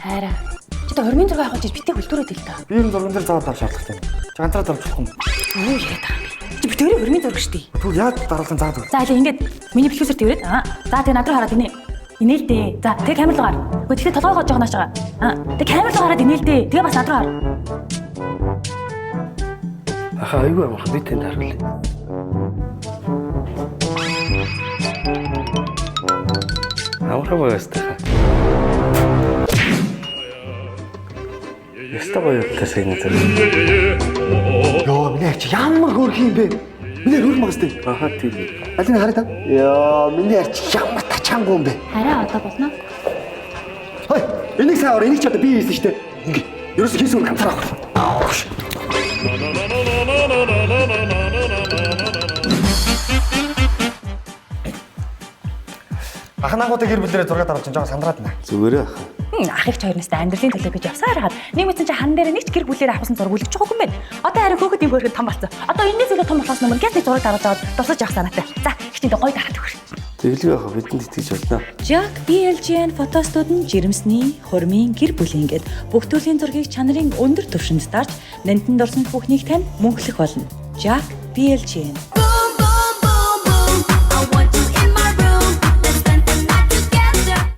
Хайраа. Чи одоо 26 авах гэж битээ хөлтөрөөд л та. Би энэ зурган дээр заавал авах шаардлагатай. Чантраа дарж болохгүй. Юу яриад байгаа юм бэ? Чи битээрээ хөрмийн зураг штий. Тэгвэл яаж дараалан заадаг вэ? За ఇలా ингээд миний бэлхүүсээр тэрээд за тэгээ над руу хараад инээ. Инээл дээ. За тэгээ камер руу гар. Гэхдээ тэгээ толгойгоо жоох наашгаа. Тэгээ камер руу гараад инээл дээ. Тэгээ бас над руу гар. Аха айгүй амарх би тэнд харуулъя. Амархан байгааста. Яста гоё тасгий нэг зэрэг. Йоо, миний арч ямар хөрх юм бэ? Миний хөрх магастай. Аха тийм. Алин хараа та. Йоо, миний арч ямар тачаангуй юм бэ? Хараа одоо болно. Хой, энийг сайн ор, энийг ч одоо би хийсэн штэ. Ингээ. Ерөөсөө хийсэн үн ганцаар авах. Ахнаагуудаа гэр бүлэрээ зураг даруулж байгаа сандраад байна. Зүгээрээ аха. Ах их хоёрноос амьдралын төлөө гэж явсаар хагаад нэг мэдсэн чи хан дээр нэг ч гэр бүлээр авсан зураг үлгэж байгаа юм байна. Одоо харин хөөхд юм хөөхд том болсон. Одоо энэс илүү том болохоос нөмөр гэсний зураг даруулж аваад тусаж явах санаатай. За ихчиндээ гоё дараад өгөр. Тэглэв аха бидэнд итгэж болно. Jack BLGN фотостууд нь жирэмсний, хурмын, гэр бүлийн гээд бүх төрлийн зургийг чанарын өндөр түвшинд дарж нандинд орсон бүхнийг танд мөнхлөх болно. Jack BLGN